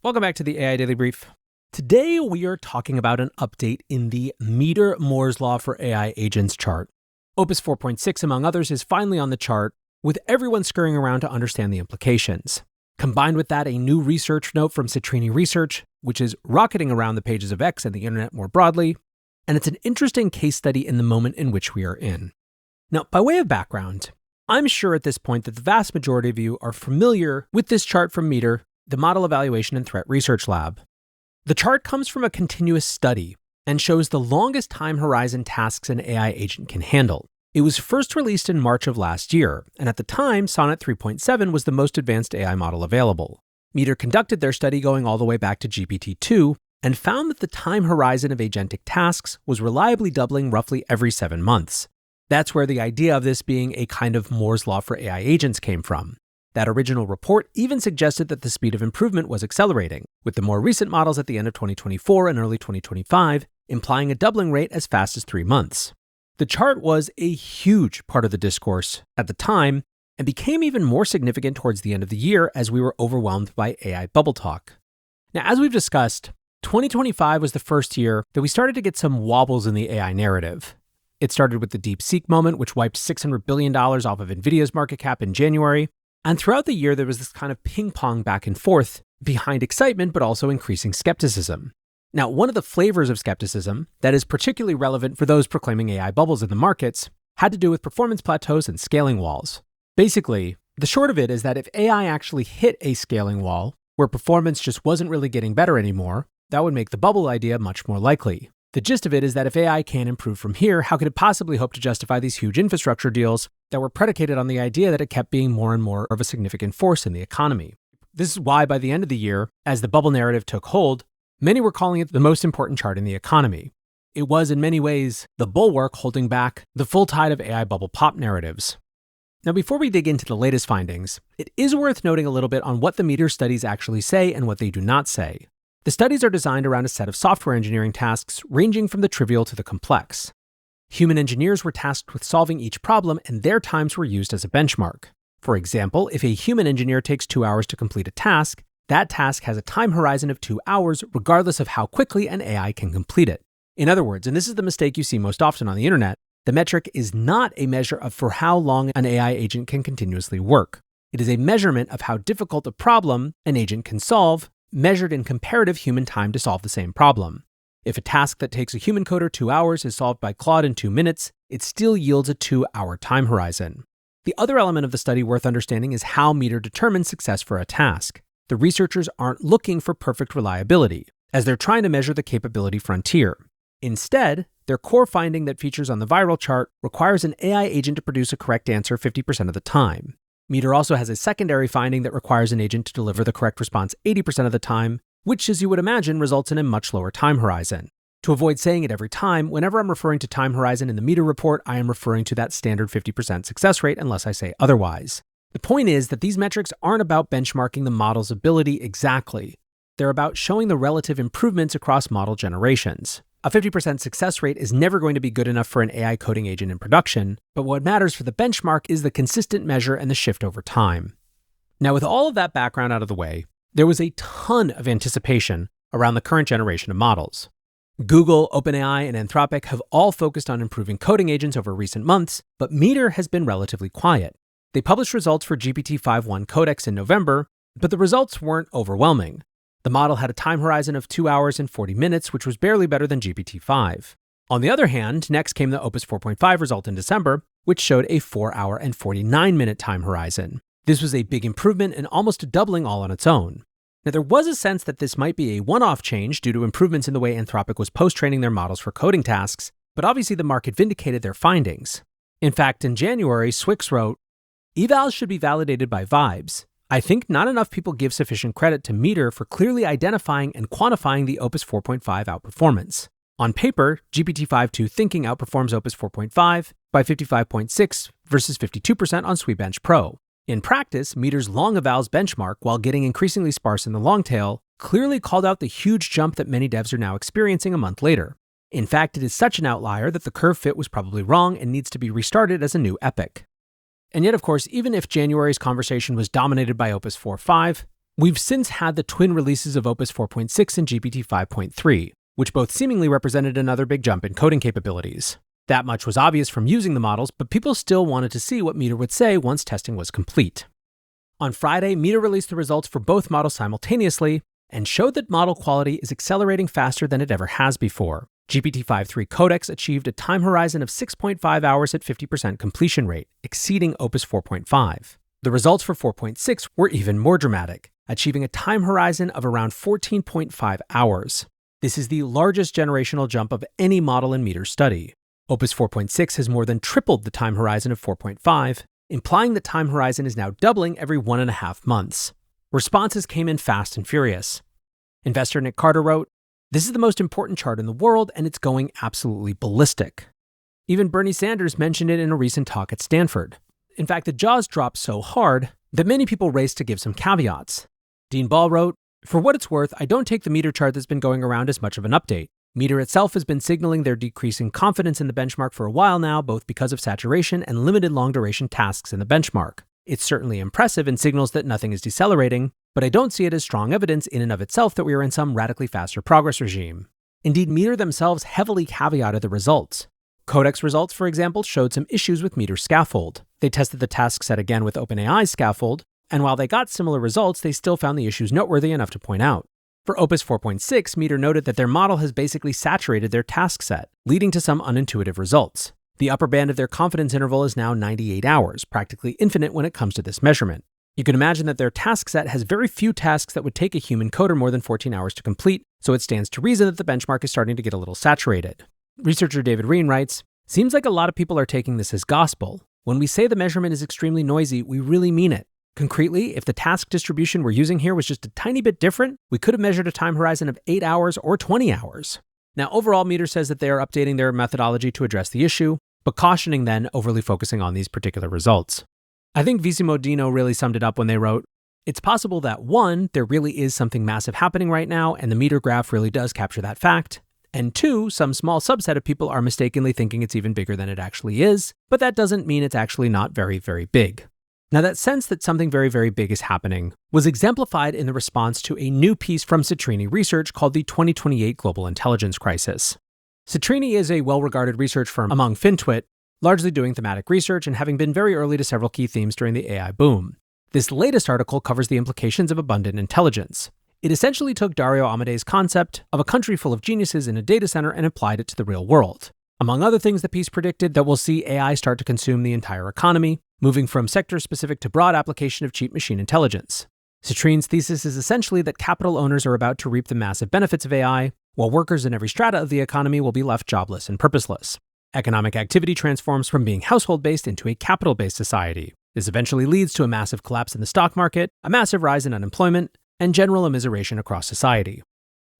Welcome back to the AI Daily Brief. Today, we are talking about an update in the Metr Moore's Law for AI agents chart. Opus 4.6, among others, is finally on the chart, with everyone scurrying around to understand the implications. Combined with that, a new research note from Citrini Research, which is rocketing around the pages of X and the internet more broadly, and it's an interesting case study in the moment in which we are in. Now, by way of background, I'm sure at this point that the vast majority of you are familiar with this chart from Metr, the Model Evaluation and Threat Research Lab. The chart comes from a continuous study and shows the longest time horizon tasks an AI agent can handle. It was first released in March of last year, and at the time, Sonnet 3.7 was the most advanced AI model available. Metr conducted their study going all the way back to GPT-2 and found that the time horizon of agentic tasks was reliably doubling roughly every 7 months. That's where the idea of this being a kind of Moore's Law for AI agents came from. That original report even suggested that the speed of improvement was accelerating, with the more recent models at the end of 2024 and early 2025 implying a doubling rate as fast as 3 months. The chart was a huge part of the discourse at the time and became even more significant towards the end of the year as we were overwhelmed by AI bubble talk. Now, as we've discussed, 2025 was the first year that we started to get some wobbles in the AI narrative. It started with the DeepSeek moment, which wiped $600 billion off of NVIDIA's market cap in January. And throughout the year, there was this kind of ping-pong back and forth behind excitement, but also increasing skepticism. Now, one of the flavors of skepticism that is particularly relevant for those proclaiming AI bubbles in the markets had to do with performance plateaus and scaling walls. Basically, the short of it is that if AI actually hit a scaling wall where performance just wasn't really getting better anymore, that would make the bubble idea much more likely. The gist of it is that if AI can't improve from here, how could it possibly hope to justify these huge infrastructure deals that were predicated on the idea that it kept being more and more of a significant force in the economy? This is why by the end of the year, as the bubble narrative took hold, many were calling it the most important chart in the economy. It was in many ways the bulwark holding back the full tide of AI bubble pop narratives. Now, before we dig into the latest findings, it is worth noting a little bit on what the Metr studies actually say and what they do not say. The studies are designed around a set of software engineering tasks ranging from the trivial to the complex. Human engineers were tasked with solving each problem, and their times were used as a benchmark. For example, if a human engineer takes 2 hours to complete a task, that task has a time horizon of 2 hours, regardless of how quickly an AI can complete it. In other words, and this is the mistake you see most often on the internet, the metric is not a measure of for how long an AI agent can continuously work. It is a measurement of how difficult a problem an agent can solve, measured in comparative human time to solve the same problem. If a task that takes a human coder 2 hours is solved by Claude in 2 minutes, it still yields a 2-hour time horizon. The other element of the study worth understanding is how Metr determines success for a task. The researchers aren't looking for perfect reliability, as they're trying to measure the capability frontier. Instead, their core finding that features on the viral chart requires an AI agent to produce a correct answer 50% of the time. Metr also has a secondary finding that requires an agent to deliver the correct response 80% of the time, which, as you would imagine, results in a much lower time horizon. To avoid saying it every time, whenever I'm referring to time horizon in the Metr report, I am referring to that standard 50% success rate unless I say otherwise. The point is that these metrics aren't about benchmarking the model's ability exactly. They're about showing the relative improvements across model generations. A 50% success rate is never going to be good enough for an AI coding agent in production, but what matters for the benchmark is the consistent measure and the shift over time. Now, with all of that background out of the way, there was a ton of anticipation around the current generation of models. Google, OpenAI, and Anthropic have all focused on improving coding agents over recent months, but Metr has been relatively quiet. They published results for GPT-5.1 Codex in November, but the results weren't overwhelming. The model had a time horizon of 2 hours and 40 minutes, which was barely better than GPT-5. On the other hand, next came the Opus 4.5 result in December, which showed a 4-hour and 49-minute time horizon. This was a big improvement and almost a doubling all on its own. Now, there was a sense that this might be a one-off change due to improvements in the way Anthropic was post-training their models for coding tasks, but obviously the market vindicated their findings. In fact, in January, Swix wrote, "Evals should be validated by vibes. I think not enough people give sufficient credit to Metr for clearly identifying and quantifying the Opus 4.5 outperformance. On paper, GPT-5.2 thinking outperforms Opus 4.5 by 55.6 versus 52% on Sweetbench Pro. In practice, Metr's long evals benchmark, while getting increasingly sparse in the long tail, clearly called out the huge jump that many devs are now experiencing a month later. In fact, it is such an outlier that the curve fit was probably wrong and needs to be restarted as a new epoch." And yet, of course, even if January's conversation was dominated by Opus 4.5, We've since had the twin releases of Opus 4.6 and GPT 5.3, which both seemingly represented another big jump in coding capabilities. That much was obvious from using the models, but people still wanted to see what Metr would say once testing was complete. On Friday, Metr released the results for both models simultaneously and showed that model quality is accelerating faster than it ever has before. GPT-5.3 Codex achieved a time horizon of 6.5 hours at 50% completion rate, exceeding Opus 4.5. The results for 4.6 were even more dramatic, achieving a time horizon of around 14.5 hours. This is the largest generational jump of any model in Metr's study. Opus 4.6 has more than tripled the time horizon of 4.5, implying that time horizon is now doubling every 1.5 months. Responses came in fast and furious. Investor Nick Carter wrote, "This is the most important chart in the world, and it's going absolutely ballistic." Even Bernie Sanders mentioned it in a recent talk at Stanford. In fact, the jaws dropped so hard that many people raced to give some caveats. Dean Ball wrote, "For what it's worth, I don't take the Metr chart that's been going around as much of an update. Metr itself has been signaling their decreasing confidence in the benchmark for a while now, both because of saturation and limited long-duration tasks in the benchmark. It's certainly impressive and signals that nothing is decelerating, but I don't see it as strong evidence in and of itself that we are in some radically faster progress regime." Indeed, Metr themselves heavily caveated the results. Codex results, for example, showed some issues with Metr's scaffold. They tested the task set again with OpenAI's scaffold, and while they got similar results, they still found the issues noteworthy enough to point out. For Opus 4.6, Metr noted that their model has basically saturated their task set, leading to some unintuitive results. The upper band of their confidence interval is now 98 hours, practically infinite when it comes to this measurement. You can imagine that their task set has very few tasks that would take a human coder more than 14 hours to complete, so it stands to reason that the benchmark is starting to get a little saturated. Researcher David Reen writes, "Seems like a lot of people are taking this as gospel. When we say the measurement is extremely noisy, we really mean it. Concretely, if the task distribution we're using here was just a tiny bit different, we could have measured a time horizon of 8 hours or 20 hours. Now, overall, Metr says that they are updating their methodology to address the issue, but cautioning then overly focusing on these particular results. I think VC Modino really summed it up when they wrote, "It's possible that 1, there really is something massive happening right now, and the Metr graph really does capture that fact. And 2, some small subset of people are mistakenly thinking it's even bigger than it actually is, but that doesn't mean it's actually not very, very big." Now, that sense that something very, very big is happening was exemplified in the response to a new piece from Citrini Research called the 2028 Global Intelligence Crisis. Citrini is a well-regarded research firm among FinTwit, largely doing thematic research and having been very early to several key themes during the AI boom. This latest article covers the implications of abundant intelligence. It essentially took Dario Amade's concept of a country full of geniuses in a data center and applied it to the real world. Among other things, the piece predicted that we'll see AI start to consume the entire economy, moving from sector-specific to broad application of cheap machine intelligence. Citrini's thesis is essentially that capital owners are about to reap the massive benefits of AI, while workers in every strata of the economy will be left jobless and purposeless. Economic activity transforms from being household-based into a capital-based society. This eventually leads to a massive collapse in the stock market, a massive rise in unemployment, and general immiseration across society.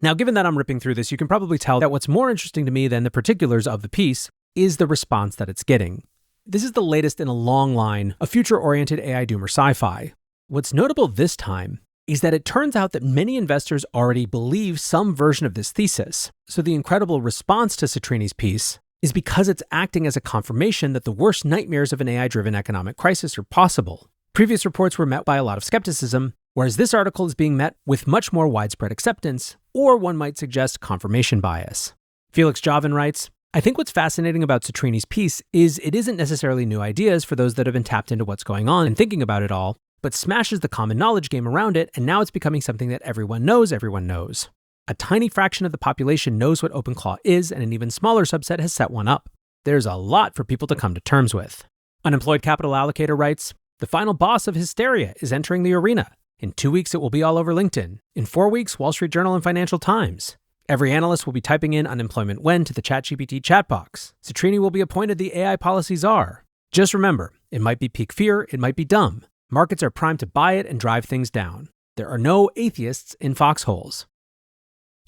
Now, given that I'm ripping through this, you can probably tell that what's more interesting to me than the particulars of the piece is the response that it's getting. This is the latest in a long line of future-oriented AI doomer sci-fi. What's notable this time is that it turns out that many investors already believe some version of this thesis. So the incredible response to Citrini's piece is because it's acting as a confirmation that the worst nightmares of an AI-driven economic crisis are possible. Previous reports were met by a lot of skepticism, whereas this article is being met with much more widespread acceptance, or one might suggest confirmation bias. Felix Javin writes, "I think what's fascinating about Citrini's piece is it isn't necessarily new ideas for those that have been tapped into what's going on and thinking about it all, but smashes the common knowledge game around it, and now it's becoming something that everyone knows. A tiny fraction of the population knows what OpenClaw is, and an even smaller subset has set one up. There's a lot for people to come to terms with." Unemployed Capital Allocator writes, "The final boss of hysteria is entering the arena. In 2 weeks, it will be all over LinkedIn. In 4 weeks, Wall Street Journal and Financial Times. Every analyst will be typing in unemployment when to the ChatGPT chat box. Citrini will be appointed the AI policy czar. Just remember, it might be peak fear, it might be dumb. Markets are primed to buy it and drive things down. There are no atheists in foxholes."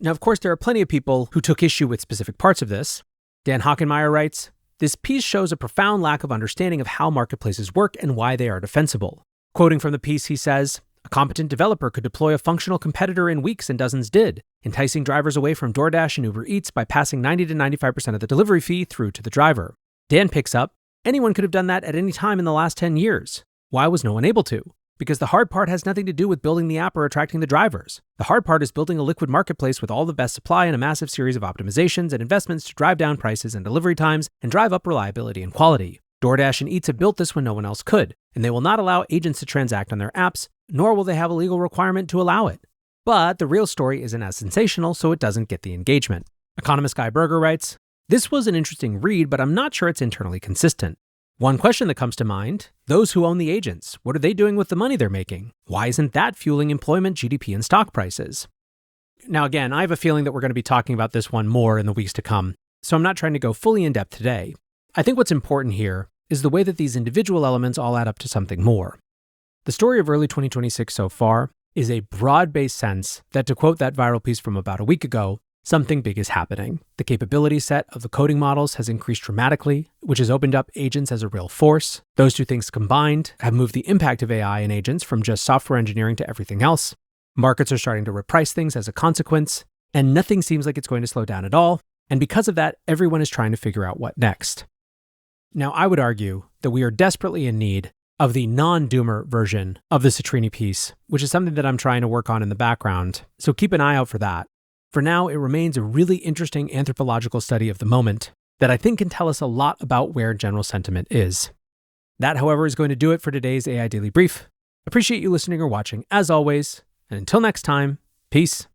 Now, of course, there are plenty of people who took issue with specific parts of this. Dan Hockenmeyer writes, "This piece shows a profound lack of understanding of how marketplaces work and why they are defensible." Quoting from the piece, he says, "A competent developer could deploy a functional competitor in weeks, and dozens did, enticing drivers away from DoorDash and Uber Eats by passing 90 to 95% of the delivery fee through to the driver." Dan picks up, "Anyone could have done that at any time in the last 10 years. Why was no one able to? Because the hard part has nothing to do with building the app or attracting the drivers. The hard part is building a liquid marketplace with all the best supply and a massive series of optimizations and investments to drive down prices and delivery times and drive up reliability and quality. DoorDash and Eats have built this when no one else could, and they will not allow agents to transact on their apps, nor will they have a legal requirement to allow it. But the real story isn't as sensational, so it doesn't get the engagement. Economist Guy Berger writes, "This was an interesting read, but I'm not sure it's internally consistent. One question that comes to mind, those who own the agents, what are they doing with the money they're making? Why isn't that fueling employment, GDP, and stock prices?" Now again, I have a feeling that we're going to be talking about this one more in the weeks to come, so I'm not trying to go fully in depth today. I think what's important here is the way that these individual elements all add up to something more. The story of early 2026 so far is a broad-based sense that, to quote that viral piece from about a week ago, something big is happening. The capability set of the coding models has increased dramatically, which has opened up agents as a real force. Those two things combined have moved the impact of AI and agents from just software engineering to everything else. Markets are starting to reprice things as a consequence, and nothing seems like it's going to slow down at all. And because of that, everyone is trying to figure out what next. Now, I would argue that we are desperately in need of the non-doomer version of the Citrini piece, which is something that I'm trying to work on in the background, so keep an eye out for that. For now, it remains a really interesting anthropological study of the moment that I think can tell us a lot about where general sentiment is. That, however, is going to do it for today's AI Daily Brief. Appreciate you listening or watching, as always, and until next time, peace.